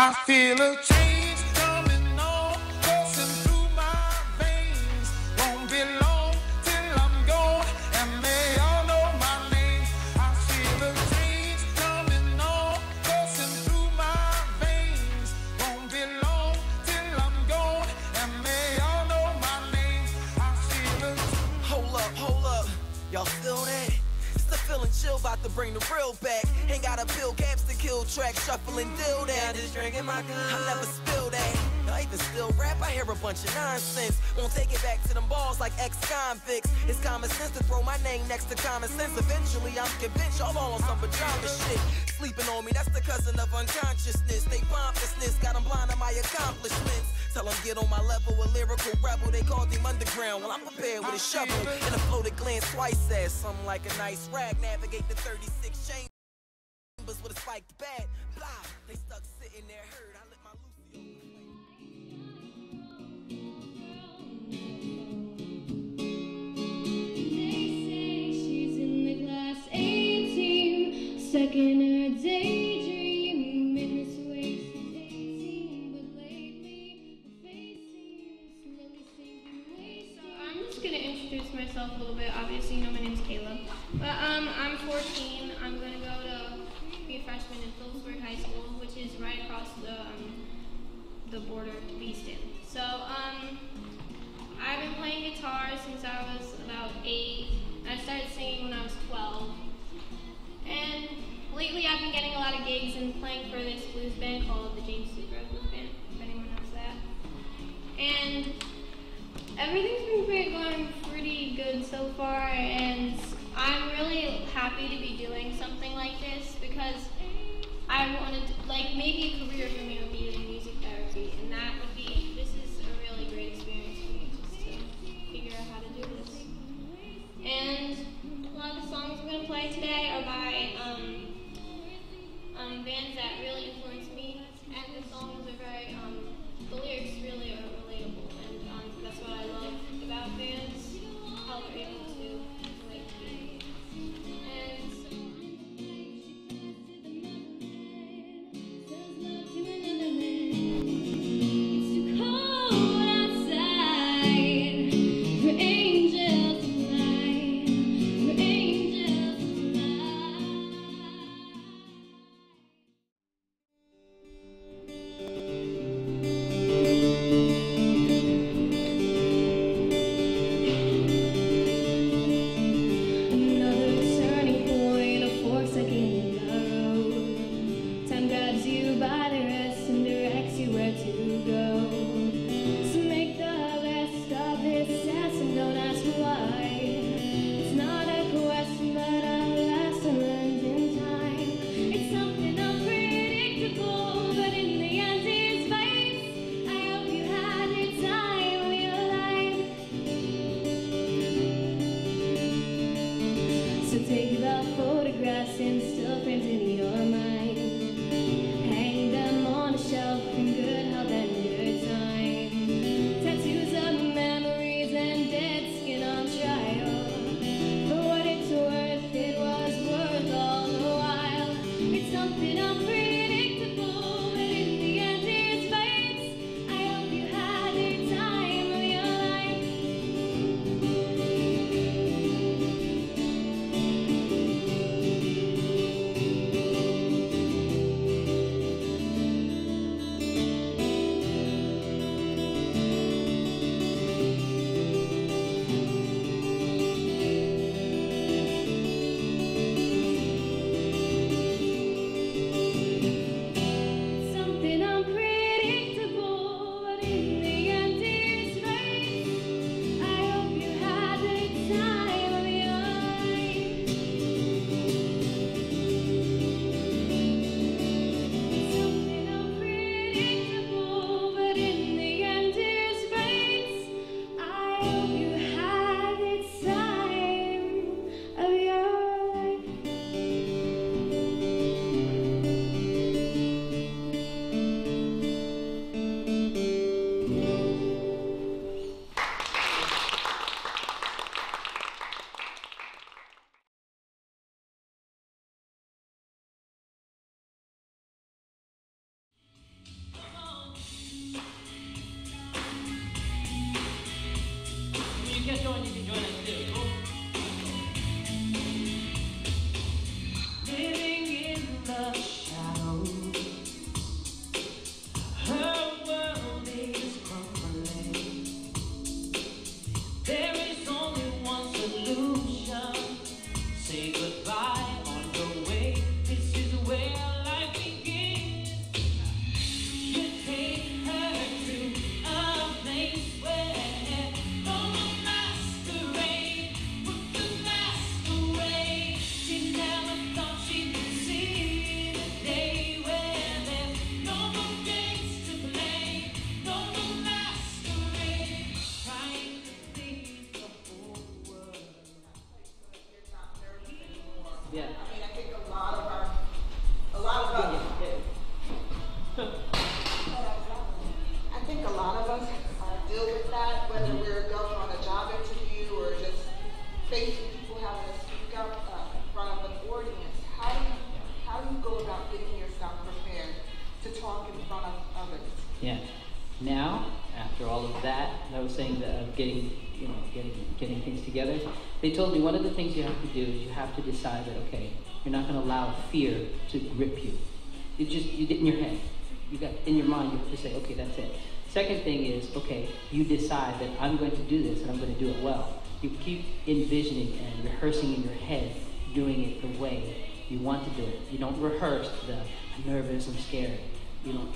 I feel a change coming on, coursing through my veins. Won't be long till I'm gone, and they all know my name. I feel a change coming on, coursing through my veins. Won't be long till I'm gone, and they all know my name. I feel a Hold up, y'all still there? Feeling chill, about to bring the real back. Ain't gotta pill caps to kill tracks, shuffling deal that. Just drinking my cup. I never spill that. I even still rap, I hear a bunch of nonsense. Won't take it back to them balls like ex-convicts. It's common sense to throw my name next to common sense. Eventually I'm convinced y'all all on some pajama shit. Sleeping on me, that's the cousin of unconsciousness. They pompousness, got them blind to my accomplishments. Tell them get on my level, a lyrical rebel. They called him underground, well I'm prepared with a shovel. And a floated glance twice as something like a nice rag. Navigate the 36 chambers with a spiked bat. Blah, they stuck sitting there, heard I let my Lucy They say she's in the class 18, stuck in her daydream. Minutes wasted 18, but lately her face seems slowly sinking away. So I'm just gonna introduce myself a little bit. Obviously, you know my name's Kayla. But I'm 14. I'm gonna go to be a freshman in Phillipsburg High School, which is right across the border to Beeston. So I've been playing guitar since I was about 8. I started singing when I was 12. And lately I've been getting a lot of gigs and playing for this blues band called the James Sucre Blues Band, if anyone knows that. And everything's been going pretty good so far, and I'm really happy to be doing something like this because I wanted to, like, maybe a career for me would be in music therapy, and that would be, this is a really great experience for me just to figure out how to do this. And a lot of the songs I'm going to play today are by bands that really influenced me, and the songs are very, the lyrics really are relatable, and that's what I love about bands, how they're able to relate to me. And so it's too cold outside for angels to fly, for angels to fly. Another turning point, a fork in the road. Time grabs you by the wrist and directs you where to go. So make the best of this dance and don't ask why. It's not a question, but a lesson learned in time. It's something unpredictable, but in the end it's fate. I hope you had the time of your life. So take the photographs and still frames in your mind. Hang them on a shelf in good health and good time. Tattoos of memories and dead skin on trial. For what it's worth, it was worth all the while. It's something unpredictable, but in the end it's fate. I hope you had the time of your life. front of others. Yeah. Now, after all of that, I was saying that of getting things together. They told me one of the things you have to do is you have to decide that, okay, you're not going to allow fear to grip you. You get in your head. You got in your mind. You have to say, okay, that's it. Second thing is, okay, you decide that I'm going to do this and I'm going to do it well. You keep envisioning and rehearsing in your head, doing it the way you want to do it. You don't rehearse the I'm nervous, I'm scared. You don't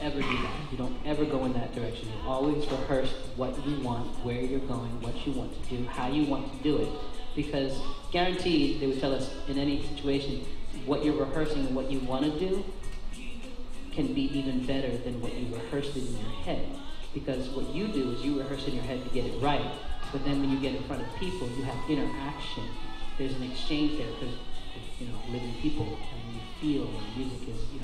ever do that. You don't ever go in that direction. You always rehearse what you want, where you're going, what you want to do, how you want to do it. Because guaranteed, they would tell us in any situation, what you're rehearsing and what you want to do can be even better than what you rehearsed it in your head. Because what you do is you rehearse in your head to get it right, but then when you get in front of people, you have interaction. There's an exchange there because, living people, and you feel, and music is, you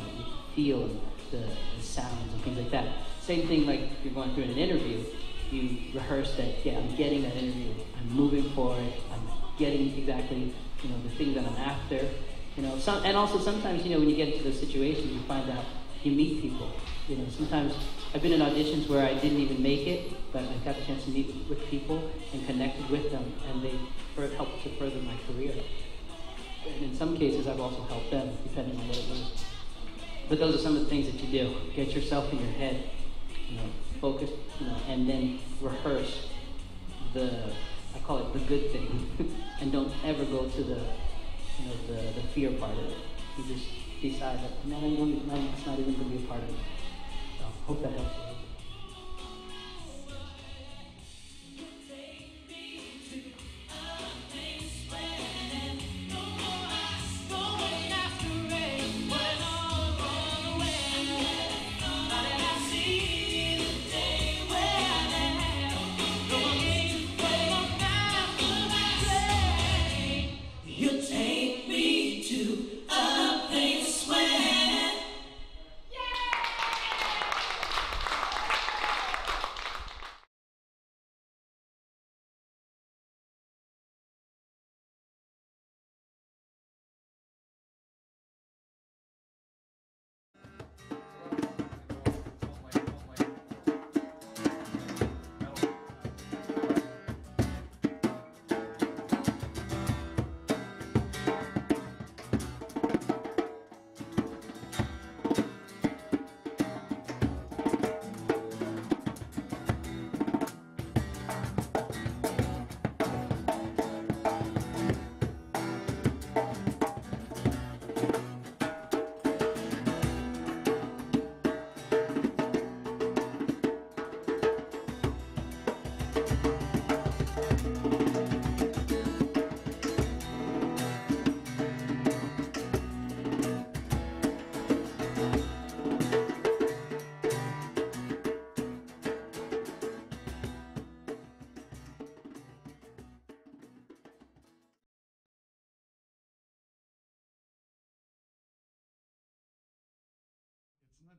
feel the sounds and things like that. Same thing like you're going through an interview, you rehearse that, yeah, I'm getting that interview, I'm moving for it, I'm getting exactly, the thing that I'm after. And also sometimes, when you get into those situations, you find out you meet people. Sometimes I've been in auditions where I didn't even make it, but I got a chance to meet with people and connected with them, and they helped to further my career. And in some cases, I've also helped them, depending on what it was. But those are some of the things that you do. Get yourself in your head, focus, and then rehearse I call it the good thing, and don't ever go to the fear part of it. You just decide that, it's not even going to be a part of it. So, hope that helps you.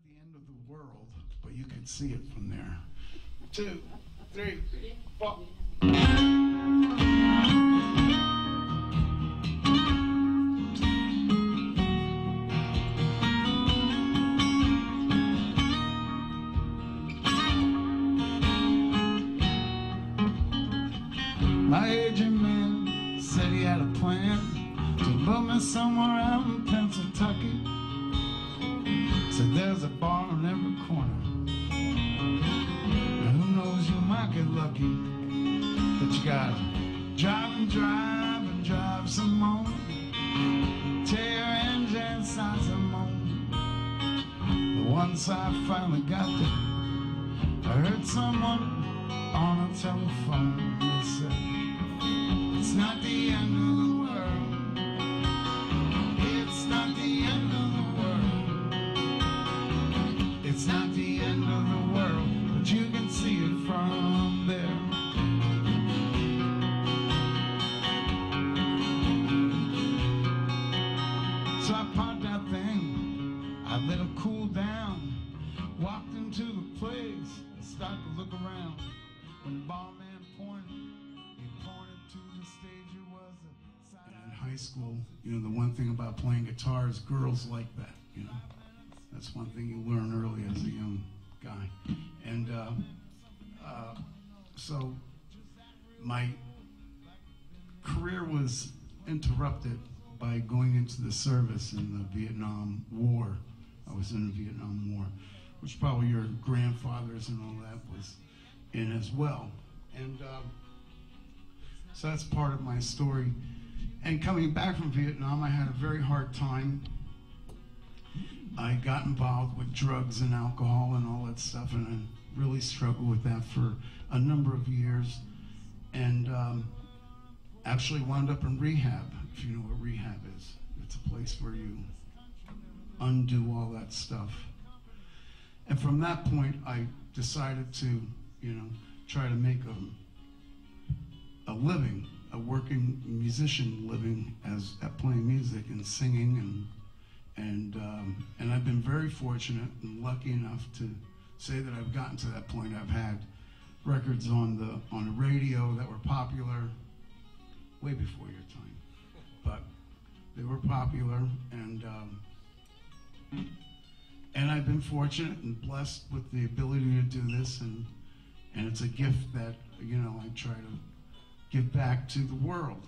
The end of the world, but you can see it from there. 2, 3, 4. My agent man said he had a plan to put me somewhere out in Pennsylvania. Said there's a bar on every corner, and who knows, you might get lucky, but you gotta drive some more, tear your engine inside some more. But once I finally got there, I heard someone on a telephone. They said, it's not the end of the world, it's not the end of the world, it's not the end of the world, but you can see it from there. So I parked that thing, I let it cool down, walked into the place, and started to look around. When the barman pointed to the stage, it was a side. In high school, the one thing about playing guitar is girls like that, That's one thing you learn early as a young guy. And so my career was interrupted by going into the service in the Vietnam War. I was in the Vietnam War, which probably your grandfathers and all that was in as well. And so that's part of my story. And coming back from Vietnam, I had a very hard time. I got involved with drugs and alcohol and all that stuff, and I really struggled with that for a number of years. And actually wound up in rehab, if you know what rehab is. It's a place where you undo all that stuff. And from that point, I decided to, you know, try to make a living, a working musician living at playing music and singing, and I've been very fortunate and lucky enough to say that I've gotten to that point. I've had records on the radio that were popular way before your time, but they were popular, and I've been fortunate and blessed with the ability to do this, and it's a gift that, you know, I try to give back to the world.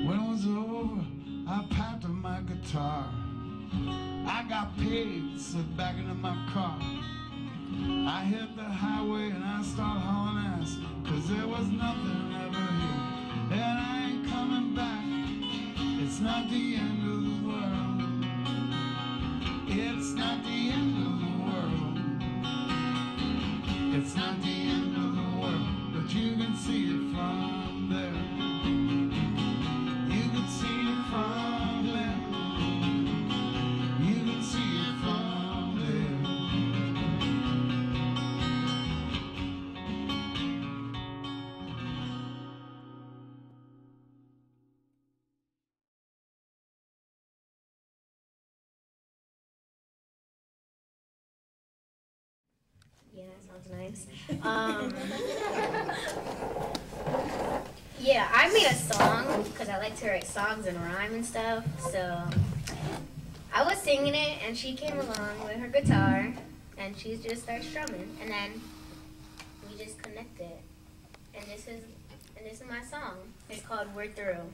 When it was over, I packed up my guitar. I got paid, slid back into my car. I hit the highway and I started hauling ass, 'cause there was nothing ever here, and I ain't coming back. It's not the end of the world. It's not the end of the world. It's not the end of the world, but you can see it from there. You can see it from there. You can see it from there. Yeah, that sounds nice. Yeah, I made a song because I like to write songs and rhyme and stuff. So I was singing it, and she came along with her guitar, and she just started strumming, and then we just connected. And this is my song. It's called "We're Through."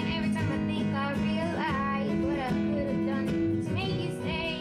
Every time I think I realize what I could have done to make you stay.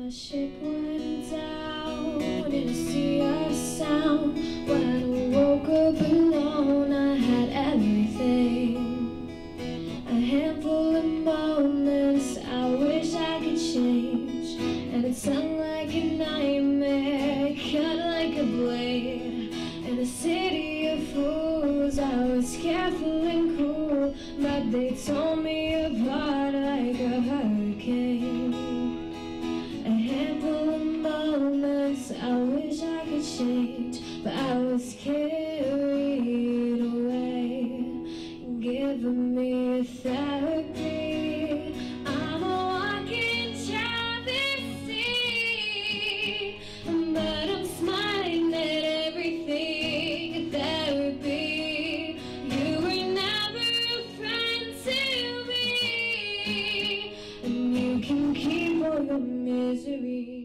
My ship went down in a sea of sound. When I woke up alone, I had everything. A handful of moments I wish I could change, and it sung like a nightmare, cut like a blade. In a city of fools, I was careful and cool, but they tore me apart like a hurricane. A handful of moments I wish I could change, but I was carried away, giving me therapy. I'm a walking travesty, but I'm smiling at everything. Therapy, you were never a friend to me, and you can keep all your misery.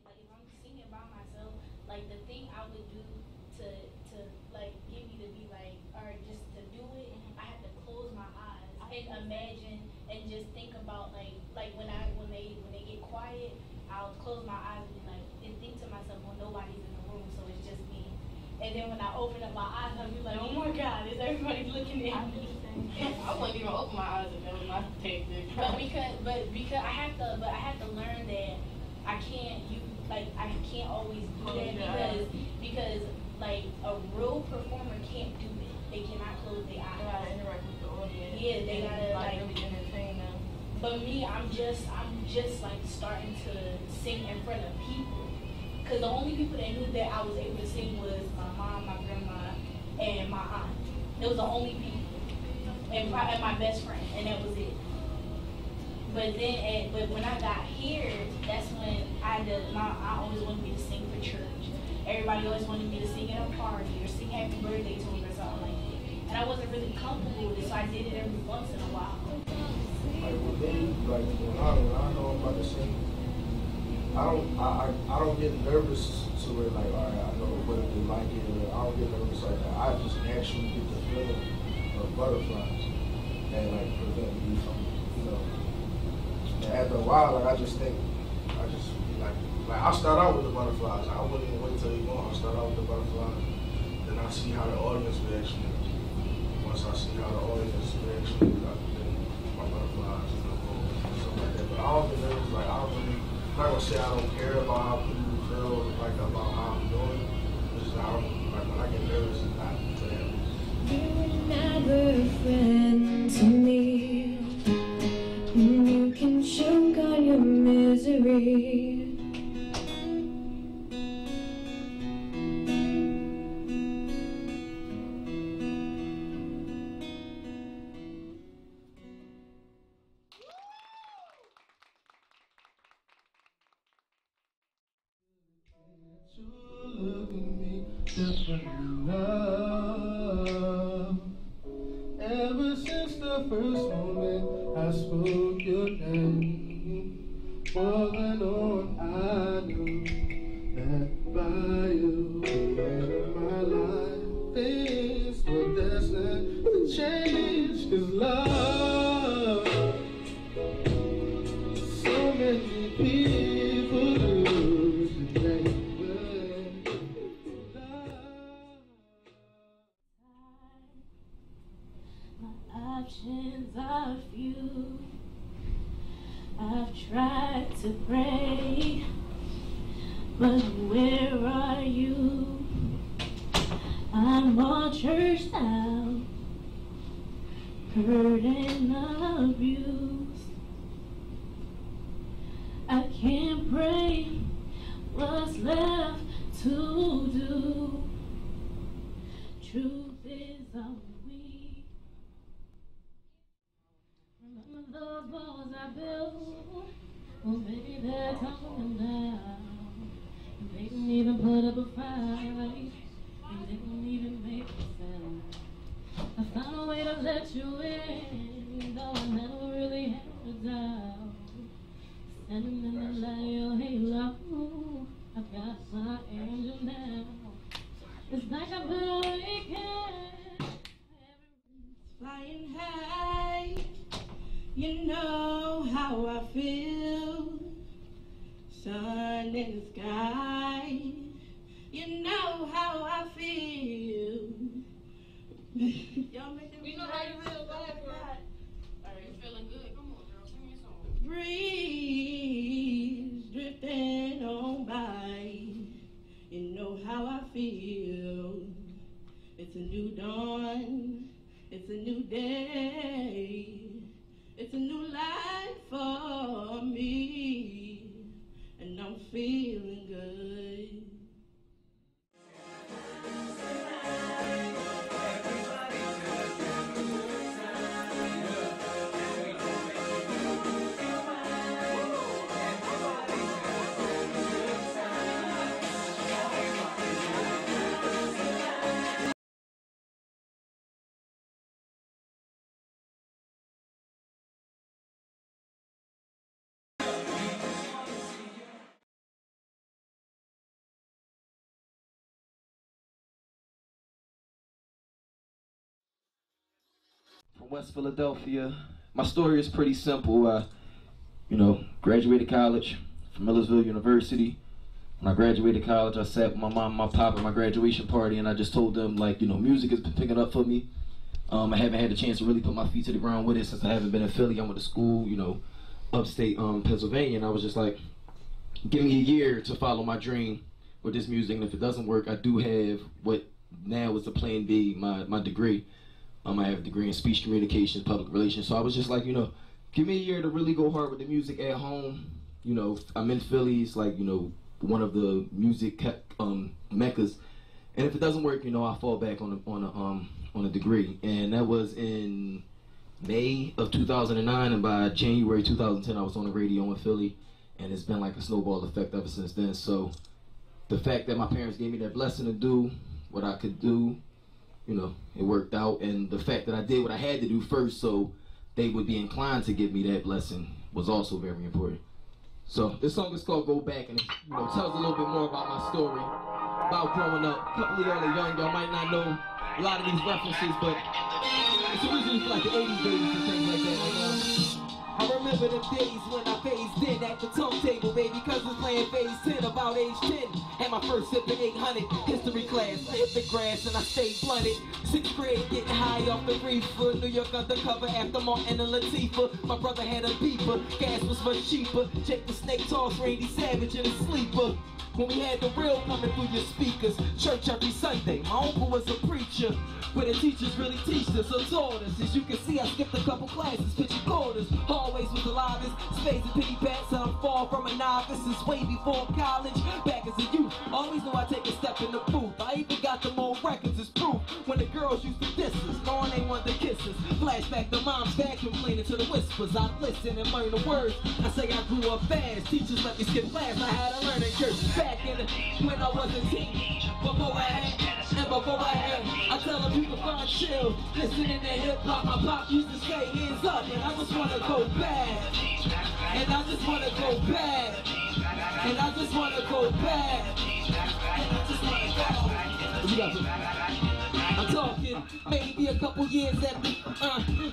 Like if I'm singing by myself, like the thing I would do to like get me to be like, or just to do it, I have to close my eyes and imagine and just think about like when they get quiet, I'll close my eyes and like and think to myself, well, nobody's in the room, so it's just me. And then when I open up my eyes, I'll be like, oh my God, is everybody looking at me? I wouldn't even open my eyes if that was my technique. But because I have to learn that I can't always do that because like a real performer can't do it. They cannot close their eyes. They gotta interact with the audience. Yeah, they gotta like really entertain them. But me, I'm just like starting to sing in front of people. Cause the only people that knew that I was able to sing was my mom, my grandma, and my aunt. It was the only people. And my best friend, and that was it. But when I got here, that's when I always wanted me to sing for church. Everybody always wanted me to sing at a party or sing happy birthday to them or something like that. And I wasn't really comfortable with it, so I did it every once in a while. Like with me, like when I know I'm about to sing, I don't get nervous to where like, all right, I know whether they like it or I don't get nervous like that. I just actually get the feeling of butterflies and like prevent me from, you know. And after a while, like I just be like I'll start out with the butterflies. I wouldn't even wait till you go. I'll start out with the butterflies. Then I'll see how the audience reacts. Once I see how the audience reacts, then my butterflies and stuff like that. But I don't get nervous. Like I'm not gonna say I don't care about how people feel like about how I'm doing. It's just when I get nervous, it's not to them. You were never a friend to me. You can choke on your misery. Look at me, different love. Ever since the first moment I spoke your name, more than all I knew that by you, the end of my life, things were destined to change. 'Cause love, so many people lose today. Options are few. I've tried to pray, but where are you? I'm all churched out, hurt and abused. I can't pray, what's left to do? Truth is I'm weak. Remember those walls I built? Well, maybe they're tumbling down. They didn't even put up a fight. They didn't even make a sound. I found a way to let you in, though I never really had a doubt. Standing in the light of your halo, I've got my angel now. It's like I've been awakened. Flying high, you know how I feel. diamond in the sky. You know how I feel. Y'all make them. We know how you feel. Go ahead, bro. Are you feeling good? Come on, girl. Sing me a song. Breeze drifting on by. You know how I feel. It's a new dawn. It's a new day. It's a new life for me. And I'm feeling good. From West Philadelphia. My story is pretty simple. Graduated college from Millersville University. When I graduated college, I sat with my mom and my pop at my graduation party, and I just told them, music has been picking up for me. I haven't had a chance to really put my feet to the ground with it since I haven't been in Philly. I went to school, upstate Pennsylvania, and I was just like, give me a year to follow my dream with this music, and if it doesn't work, I do have what now is the plan B, my degree. I have a degree in speech communications, public relations. So I was just like, give me a year to really go hard with the music at home. I'm in Philly, it's like, one of the music meccas. And if it doesn't work, I fall back on a degree. And that was in May of 2009, and by January 2010, I was on the radio in Philly. And it's been like a snowball effect ever since then. So the fact that my parents gave me that blessing to do what I could do, it worked out, and the fact that I did what I had to do first so they would be inclined to give me that blessing was also very important. So this song is called Go Back, and it tells a little bit more about my story, about growing up. A couple of y'all are young, y'all might not know a lot of these references, but it's originally for like the 80s babies and things like that. I remember the days when I phased in at the turntable, baby, cause it's playing phase 10 about age 10. Had my first sip of 800, history class, I hit the grass and I stayed blunted. 6th grade, getting high off the reefer, New York undercover after Martin and Latifah. My brother had a beeper, gas was much cheaper. Jake the Snake tossed Randy Savage in a sleeper. When we had the real coming through your speakers, church every Sunday, my uncle was a preacher, where the teachers really teach us or taught us. As you can see, I skipped a couple classes, pitching quarters, hallways with the livest, spades and pity bats, and I'm far from a novice since way before college. Back as a youth, always knew I'd take a step in the booth. I even got them old records as proof, when the girls used to diss us, knowing they wanted to kiss us. Flashback to mom's vacuum cleaning to the whispers, I'd listen and learn the words. I say I grew up fast, teachers let me skip class, I had a learning curve. Back in the, when I was a teen, before I had, I tell them you can find chill. Listening to hip hop, my pop used to say hands up, and I just wanna go back. And I just wanna go back. And I just wanna go back. And I just wanna go. You got it. I'm talking maybe a couple years after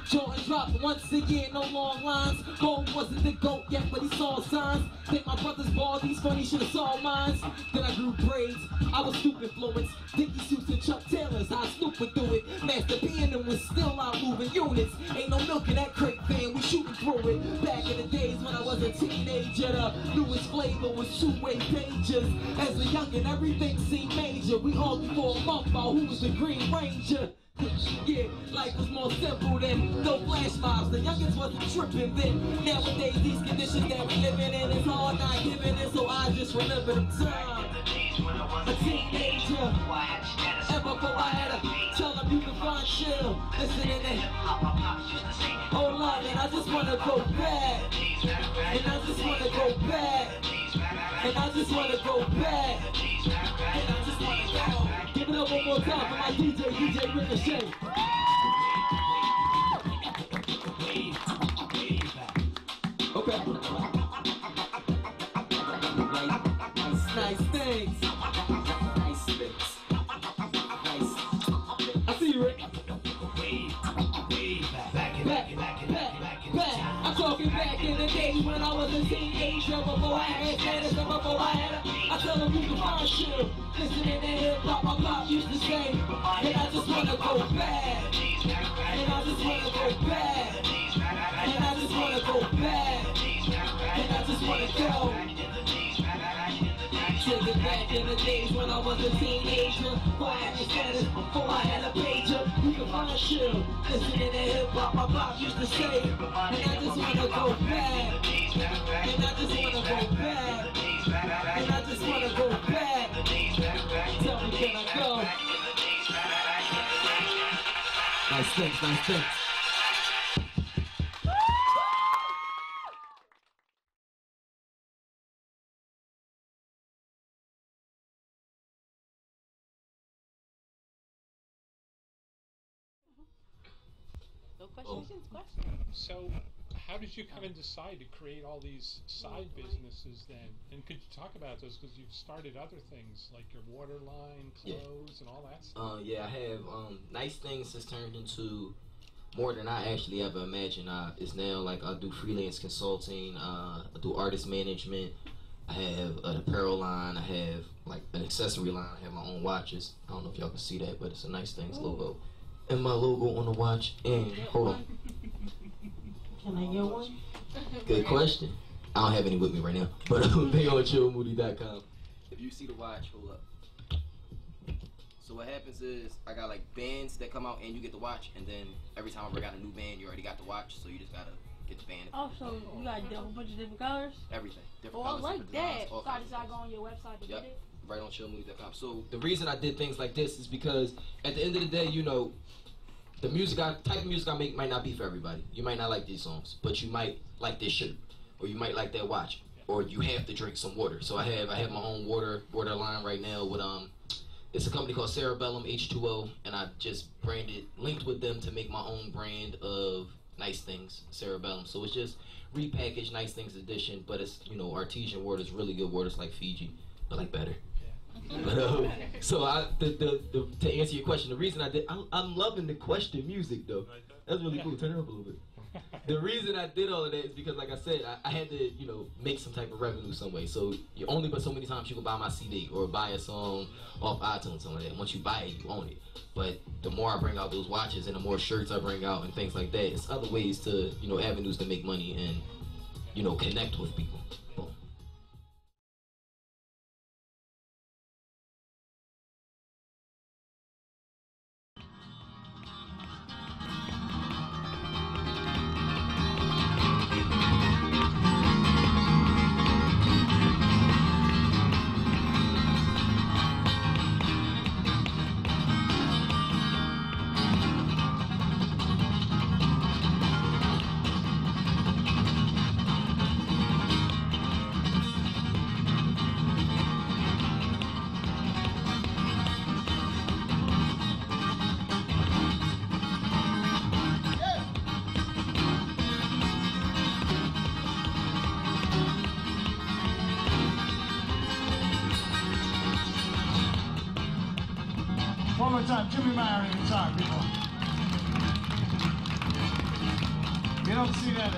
Jordan dropped once again, no long lines. Holmes wasn't the GOAT yet, but he saw signs. Think my brother's bald, he's funny, should've saw mines. Then I grew braids, I was Snoop influenced. Dickie suits and Chuck Taylors, how Snoop would do it. Master P and them was still out moving units. Ain't no milk in that crate fan, we shooting through it. Back in the days when I was a teenager, the newest flavor was two-way pages. As a youngin', everything seemed major. We argued for a month about who was the Green Ranger. Yeah, life was more simple then. No flash mobs, the youngins wasn't tripping then. Nowadays, these conditions that we living in is hard not giving in, so I just remember the time. A teenager, and before I had to tell them you can find chill. Listening to hold on, and I just wanna go back. And I just wanna go back. And I just wanna go back. And I just wanna go. Give it up one more time for my DJ Ricochet. Okay. Nice things. Nice things. Nice. I see you, Rick. Back. I'm talking back in the day. days when I was a teenager, before I had status and before I had a, I tell them you can find shit. Listening to hip-hop, my pop used to say, and I just wanna go back. And I just wanna go back. And I just wanna go back. And I just wanna go. Take it back in the days when I was a teenager, before I had the status, before I had a pager. You can find shit. Listening to hip-hop, my pop used to say, and I just wanna go back. And I just wanna go back. And I just wanna go back. Tell me, can I go? Nice things, nice things. No questions, So, how did you come and decide to create all these side businesses then? And could you talk about those? Because you've started other things like your water line, clothes, and all that stuff. Yeah, I have Nice Things has turned into more than I actually ever imagined. It's now like I do freelance consulting, I do artist management, I have an apparel line, I have like an accessory line, I have my own watches. I don't know if y'all can see that, but it's a Nice Things logo. And my logo on the watch, and hold on. Can I get one? Good question. I don't have any with me right now, but they on chillmoody.com. If you see the watch, hold up. So what happens is I got like bands that come out and you get the watch, and then every time I bring out a new band, you already got the watch, so you just gotta get the band. Oh, so you got a whole bunch of different colors? Everything. Different I colors, like different that. designs, all So I kinds just of gotta go on your website to get it? right on chillmoody.com. So the reason I did things like this is because at the end of the day, you know, the type of music I make might not be for everybody. You might not like these songs, but you might like this shirt, or you might like that watch, or you have to drink some water. So I have my own water line right now with it's a company called Cerebellum H2O, and I just linked with them to make my own brand of Nice Things Cerebellum. So it's just repackaged Nice Things edition, but it's, you know, artesian water. It's really good water. It's like Fiji, but like better. But, so to answer your question, the reason I'm loving the question music though. That's really cool. Turn it up a little bit. The reason I did all of that is because, like I said, I had to, you know, make some type of revenue some way. So you only but so many times you can buy my CD or buy a song off iTunes, something like that. Once you buy it, you own it. But the more I bring out those watches and the more shirts I bring out and things like that, it's other ways to, you know, avenues to make money and, you know, connect with people. Boom. One more time, Jimmy Meyer on the guitar, people. You don't see that